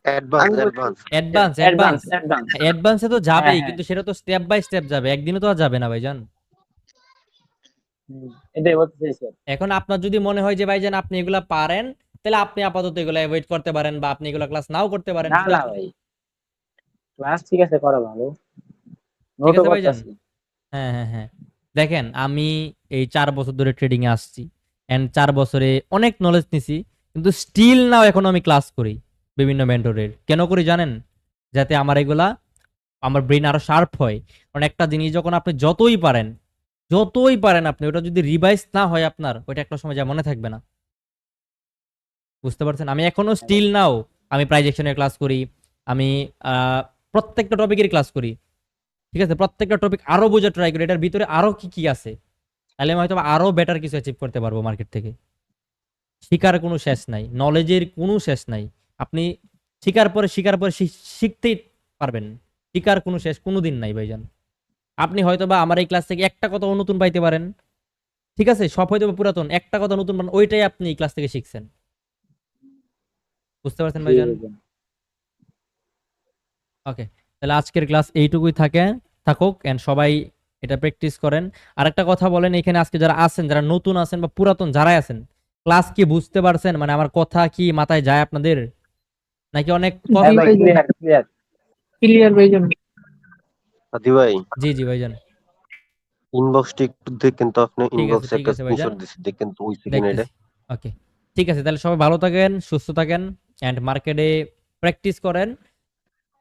[SPEAKER 6] Advance advance.
[SPEAKER 1] Advance
[SPEAKER 8] advance
[SPEAKER 1] advance
[SPEAKER 8] advance.
[SPEAKER 1] অ্যাডভান্সে তো
[SPEAKER 8] হ্যাঁ
[SPEAKER 1] যাবেই,
[SPEAKER 8] হ্যাঁ
[SPEAKER 1] কিন্তু সেটা তো স্টেপ বাই স্টেপ যাবে, একদিনে তো আর যাবে না ভাইজান।
[SPEAKER 8] এটাই বলতে চাইছি।
[SPEAKER 1] এখন আপনার যদি মনে হয় যে ভাইজান আপনি এগুলা পারেন, তাহলে আপনি আপাতত এগুলা অ্যাভয়েড করতে পারেন, বা আপনি এগুলা ক্লাস নাও করতে পারেন।
[SPEAKER 8] না
[SPEAKER 1] ঠিক
[SPEAKER 8] না
[SPEAKER 1] আছে,
[SPEAKER 8] ভাই, ক্লাস ঠিক আছে করা ভালো,
[SPEAKER 1] ঠিক
[SPEAKER 8] নোটও
[SPEAKER 1] আছে ভাইজান।
[SPEAKER 8] করতেছি।
[SPEAKER 1] হ্যাঁ হ্যাঁ হ্যাঁ, দেখেন আমি এই 4 বছর ধরে ট্রেডিং এ আসছি, এন্ড 4 বছরে অনেক নলেজ নিছি, কিন্তু স্টিল নাও এখনো আমি ক্লাস করি বিভিন্ন মেন্টরের। কেন করি জানেন? যাতে আমার এগুলা, আমার ব্রেন আরো শার্প হয়। কারণ একটা জিনিস যখন আপনি যতই পারেন আপনি ওটা যদি রিভাইজ না হয় আপনার, ওইটা একটা সময় যা মনে থাকবে না। বুঝতে পারছেন? আমি এখনো স্টিল নাও আমি প্রাইজেকশনের ক্লাস করি, আমি প্রত্যেকটা টপিকের ক্লাস করি। ঠিক আছে, প্রত্যেকটা টপিক আরো বোঝার ট্রাই করি, এটার ভিতরে আরো কি কি আছে, তাহলে আমি হয়তো আরো বেটার কিছু অ্যাচিভ করতে পারবো মার্কেট থেকে। শিকার কোনো শেষ নাই, নলেজের কোনো শেষ নাই। আপনি শিকার পরে শিখতেই পারবেন, শিকার কোনো শেষ কোনো দিন নাই ভাইজান। আপনি হয়তো বা আমার এই ক্লাস থেকে একটা কথা নতুন পাইতে পারেন, ঠিক আছে, সব হয়তো বা পুরাতন, একটা কথা নতুন বানান, ওইটাই আপনি এই ক্লাস থেকে শিখছেন। বুঝতে পারছেন
[SPEAKER 8] জি
[SPEAKER 1] ভাইজান?
[SPEAKER 8] ভাইজান।
[SPEAKER 1] ওকে, তাহলে আজকের ক্লাস এইটুকুই থাকুক, এন্ড সবাই এটা প্র্যাকটিস করেন। আরেকটা কথা বলেন, এখানে আজকে যারা আছেন, যারা নতুন আছেন বা পুরাতন যারাই আছেন, ক্লাস কি বুঝতে পারছেন? মানে আমার কথা কি মাথায় যায় আপনাদের, নাকি অনেক
[SPEAKER 8] হ্যাঁ ভাই,
[SPEAKER 5] ভাইজান।
[SPEAKER 8] Clear clear.
[SPEAKER 5] ক্লিয়ার ভাইজান।
[SPEAKER 6] আদি ভাই
[SPEAKER 1] জি জি ভাইজান,
[SPEAKER 6] ইনবক্সটা একটু দেখেন তো, আপনি
[SPEAKER 1] ঠিক আছে
[SPEAKER 6] ইনবক্সে
[SPEAKER 1] ঠিক
[SPEAKER 6] একটা
[SPEAKER 1] আছে ভাইজান,
[SPEAKER 6] স্ক্রিনশট দিছি, দেখেন তো হইছে কিনা এটা।
[SPEAKER 1] দেখতেছি। ওকে, ঠিক আছে, তাহলে সবাই ভালো থাকেন, সুস্থ থাকেন, এন্ড মার্কেটে প্র্যাকটিস করেন।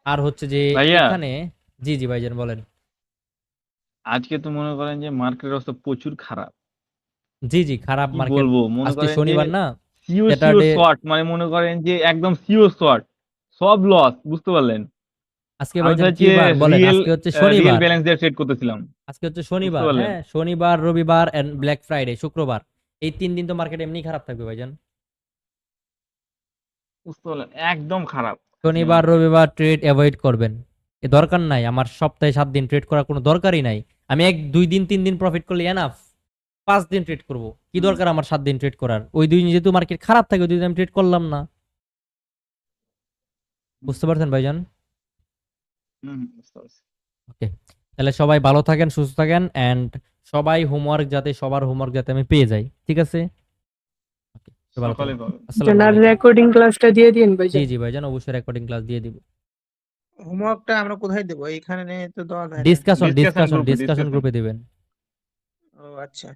[SPEAKER 1] আর হচ্ছে যে
[SPEAKER 4] ভাইয়া
[SPEAKER 1] এখানে, জি জি ভাইজান বলেন।
[SPEAKER 4] আজকে তো মনে করেন যে মার্কেটের অবস্থা প্রচুর খারাপ।
[SPEAKER 1] জি জি, খারাপ
[SPEAKER 4] কি
[SPEAKER 1] মার্কেট।
[SPEAKER 4] বলবো, মনে
[SPEAKER 1] আজকে
[SPEAKER 4] করেন যে
[SPEAKER 1] শনিবার না,
[SPEAKER 4] সিও
[SPEAKER 1] স্যাটারডে।
[SPEAKER 4] শর্ট, মানে মনে করেন যে একদম সিও শর্ট, সব লস, বুঝতে পারলেন?
[SPEAKER 1] আজকে
[SPEAKER 4] আমি তো
[SPEAKER 1] ভাইজান কি
[SPEAKER 4] হচ্ছে
[SPEAKER 1] বার বলেন?
[SPEAKER 4] রিয়েল
[SPEAKER 1] আজকে হচ্ছে
[SPEAKER 4] রিয়েল
[SPEAKER 1] শনিবার,
[SPEAKER 4] ব্যালেন্স দিয়ে ট্রেড করতেছিলাম,
[SPEAKER 1] আজকে হচ্ছে
[SPEAKER 4] বুঝতে
[SPEAKER 1] শনিবার,
[SPEAKER 4] পারলেন?
[SPEAKER 1] হ্যাঁ শনিবার, রবিবার এন্ড ব্ল্যাক ফ্রাইডে, শুক্রবার, এই 3 দিন তো মার্কেট এমনি খারাপ থাকবে ভাইজান।
[SPEAKER 4] বুঝতে পারলেন, একদম খারাপ আজকে
[SPEAKER 1] শনিবার
[SPEAKER 4] মার্কেট।
[SPEAKER 1] রবিবার ট্রেড অ্যাভয়েড করবেন, এ দরকার নাই। আমার সপ্তাহে 7 দিন ট্রেড করার কোনো দরকারই নাই। আমি 1 2 দিন 3 দিন প্রফিট করলে এনাফ। 5 দিন ট্রেড করব, কি দরকার আমার 7 দিন ট্রেড করার? ওই 2 দিন যেহেতু মার্কেট খারাপ থাকে, ওই 2 দিন আমি ট্রেড করলাম না। বুঝতে পারছেন ভাইজান?
[SPEAKER 4] বুঝতে পারছি।
[SPEAKER 1] ওকে, তাহলে সবাই ভালো থাকেন, সুস্থ থাকেন, এন্ড সবাই সবার হোমওয়ার্ক যাতে আমি পেয়ে যাই, ঠিক আছে? ওকে, ভালো
[SPEAKER 4] সকালে
[SPEAKER 1] থাকেন।
[SPEAKER 4] পাবেন।
[SPEAKER 1] আসসালামু
[SPEAKER 5] আর
[SPEAKER 1] আলাইকুম।
[SPEAKER 5] রেকর্ডিং ক্লাসটা দিয়ে দিন
[SPEAKER 1] জি
[SPEAKER 5] ভাইজান।
[SPEAKER 1] জি ভাইজান, অবশ্যই রেকর্ডিং ক্লাস দিয়ে দিব।
[SPEAKER 2] হোমওয়ার্কটা আমরা কোথায় দেবো? এখানে তো দেওয়া যায় না।
[SPEAKER 1] ডিসকাশন
[SPEAKER 4] ডিসকাশন গ্রুপে
[SPEAKER 1] গ্রুপে দিবেন।
[SPEAKER 2] ও আচ্ছা।